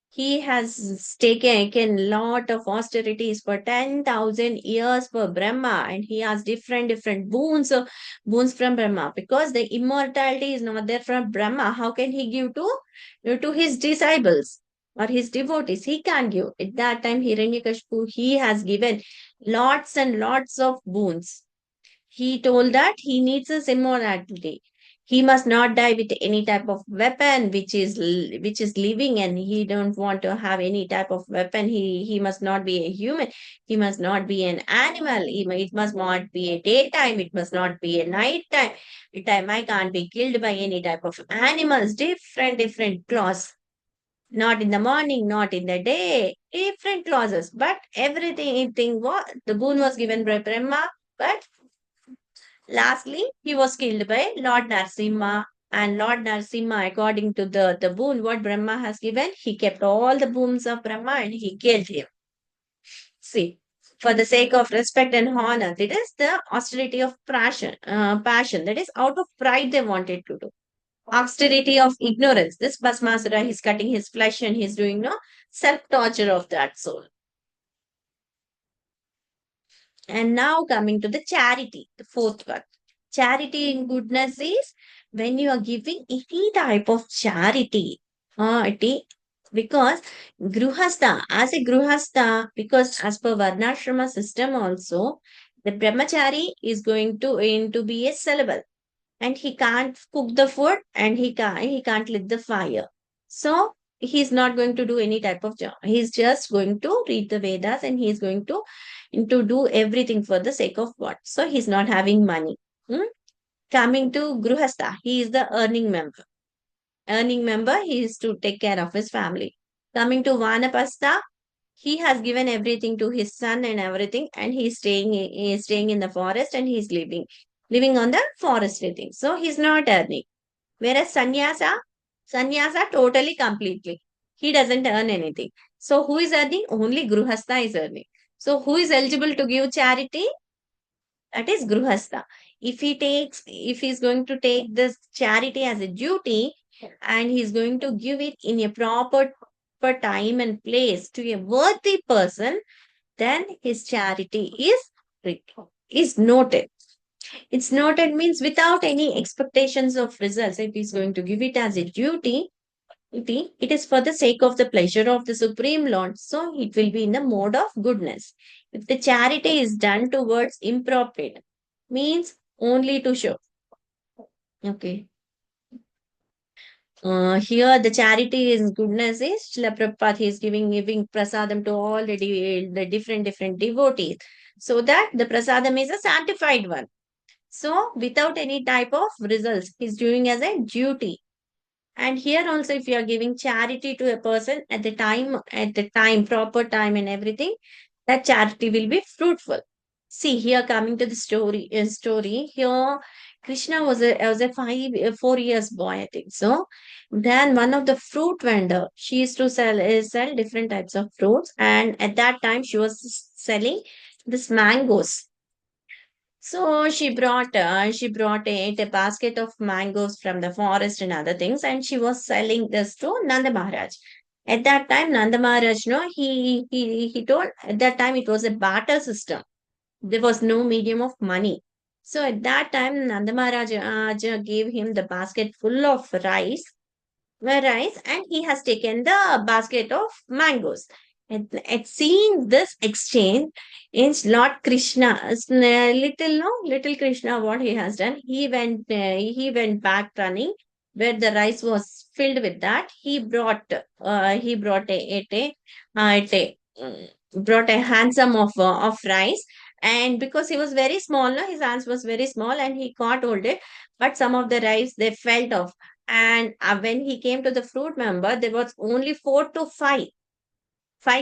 he has taken lot of austerities for 10,000 years for Brahma, and he has different boons from Brahma, because the immortality is not there from Brahma. How can he give to his disciples or his devotees? He can't give. At that time, Hiranyakashpu, he has given lots and lots of boons. He told that he needs his immortality. He must not die with any type of weapon which is living, and he don't want to have any type of weapon. He must not be a human. He must not be an animal. It must not be a daytime. It must not be a night time. I can't be killed by any type of animals. Different clause. Not in the morning, not in the day. Different clauses. But everything what the boon was given by Brahma, but lastly, he was killed by Lord Narasimha. And Lord Narasimha, according to the boon what Brahma has given, he kept all the boons of Brahma and he killed him. See, for the sake of respect and honor, that is the austerity of passion. That is out of pride they wanted to do. Austerity of ignorance. This Bhasmasura, he's cutting his flesh and he's doing no self-torture of that soul. And now coming to the charity, the fourth one. Charity in goodness is when you are giving any type of charity. Because as a Gruhastha, because as per Varnashrama system also, the Brahmachari is going to be a celibate, and he can't cook the food and he can't lit the fire. So he's not going to do any type of job. He's just going to read the Vedas and he's going to do everything for the sake of what? So he's not having money. Coming to Gruhastha, he is the earning member. He is to take care of his family. Coming to Vanapastha, he has given everything to his son and everything, and he is staying in the forest and he's living on the forestry thing. So he's not earning. Whereas sannyasa totally completely. He doesn't earn anything. So who is earning? Only Gruhastha is earning. So who is eligible to give charity? That is Gruhastha. If he's going to take this charity as a duty and he's going to give it in a proper time and place to a worthy person, then his charity is noted. It's noted means without any expectations of results. If he's going to give it as a duty, It is for the sake of the pleasure of the Supreme Lord. So it will be in the mode of goodness. If the charity is done towards impropriate, means only to show. Okay. Here the charity is goodness is Srila Prabhupada, he is giving prasadam to all the different devotees, so that the prasadam is a sanctified one. So without any type of results, he's doing as a duty. And here also, if you are giving charity to a person at the time, proper time and everything, that charity will be fruitful. See, here coming to the story here, Krishna was a 4 years boy, I think so. Then one of the fruit vendor, she used to sell different types of fruits, and at that time she was selling this mangoes. So she brought a basket of mangoes from the forest and other things, and she was selling this to Nanda Maharaj. At that time, Nanda Maharaj, no, he told at that time it was a barter system. There was no medium of money. So at that time, Nanda Maharaj gave him the basket full of rice, and he has taken the basket of mangoes. At seeing this exchange, in Lord Krishna, little Krishna, what he has done, he went back running where the rice was filled with that. He brought brought a handsome of rice, and because he was very small, no, his hands was very small, and he caught hold it, but some of the rice they fell off. And when he came to the fruit member, there was only 4 to 5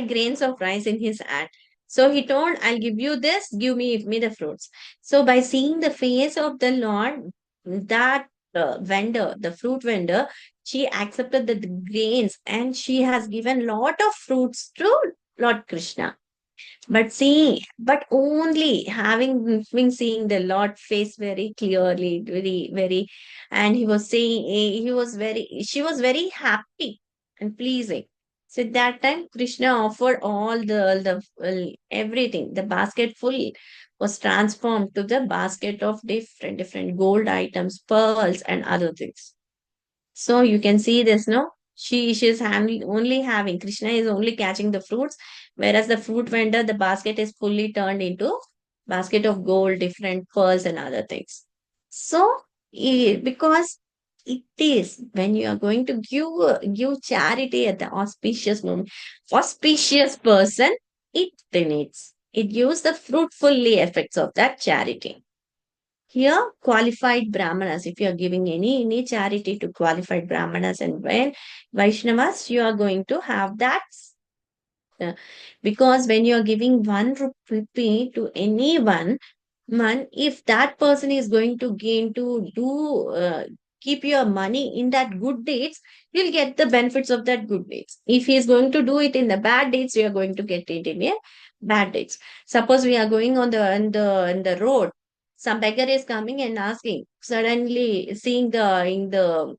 grains of rice in his hand. So he told, I'll give you this, give me the fruits. So by seeing the face of the Lord, that vendor, the fruit vendor, she accepted the grains, and she has given lot of fruits to Lord Krishna. But only having been seeing the Lord face very clearly, very, and he was saying, she was very happy and pleasing. So at that time, Krishna offered all everything. The basket full was transformed to the basket of different gold items, pearls, and other things. So you can see this, no? She's only having, Krishna is only catching the fruits, whereas the fruit vendor, the basket is fully turned into basket of gold, different pearls and other things. So because it is when you are going to give charity at the auspicious moment, auspicious person, it gives the fruitfully effects of that charity. Here, qualified brahmanas, if you are giving any charity to qualified brahmanas and when Vaishnavas, you are going to have that. uh, because when you are giving 1 rupee to anyone, if that person is going to gain to do keep your money in that good deeds, you'll get the benefits of that good deeds. If he is going to do it in the bad deeds, you are going to get it in a bad deeds. Suppose we are going on the road, some beggar is coming and asking, suddenly seeing the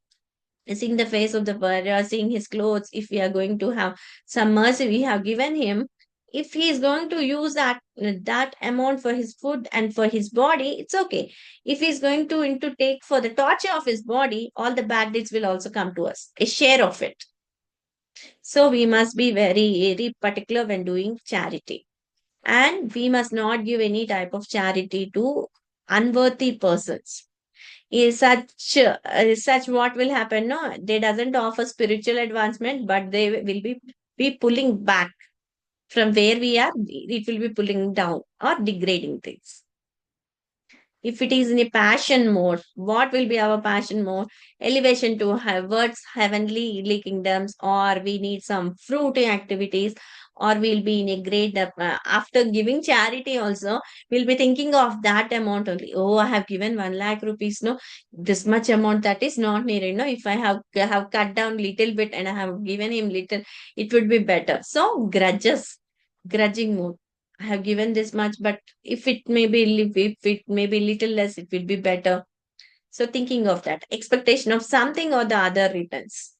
face of the beggar, seeing his clothes, if we are going to have some mercy, we have given him. If he is going to use that amount for his food and for his body, it's okay. If he is going to take for the torture of his body, all the bad deeds will also come to us, a share of it. So we must be very particular when doing charity. And we must not give any type of charity to unworthy persons. Is such what will happen? No, they doesn't offer spiritual advancement, but they will be pulling back from where we are. It will be pulling down or degrading things. If it is in a passion mode, what will be our passion mode? Elevation to words, heavenly kingdoms, or we need some fruity activities, or we'll be in a great, after giving charity also, we'll be thinking of that amount only. Oh, I have given 1 lakh rupees, no, this much amount that is not needed. No, if I have cut down little bit and I have given him little, it would be better. So grudging mode. I have given this much, but if it may be little less, it will be better. So thinking of that expectation of something or the other returns.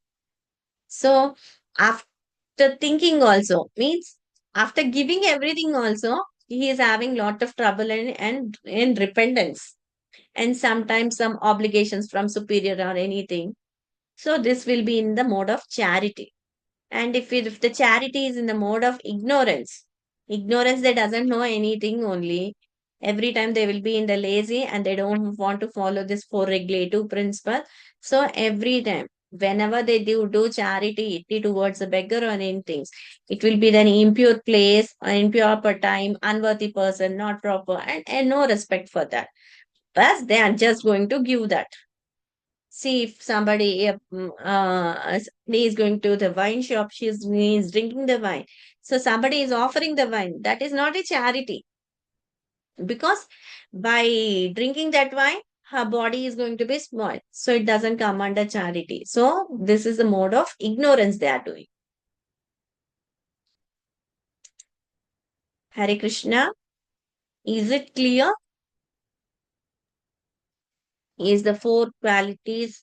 So after thinking also means after giving everything also, he is having lot of trouble and in repentance, and sometimes some obligations from superior or anything. So this will be in the mode of charity. And if the charity is in the mode of ignorance, they doesn't know anything only. Every time they will be in the lazy and they don't want to follow this four regulative principle. So every time, whenever they do charity towards the beggar or anything, it will be an impure place, impure per time, unworthy person, not proper, and no respect for that. But they are just going to give that. See, if somebody is going to the wine shop, he is drinking the wine. So somebody is offering the wine. That is not a charity, because by drinking that wine, her body is going to be spoiled. So it doesn't come under charity. So this is the mode of ignorance they are doing. Hare Krishna, is it clear? Is the four qualities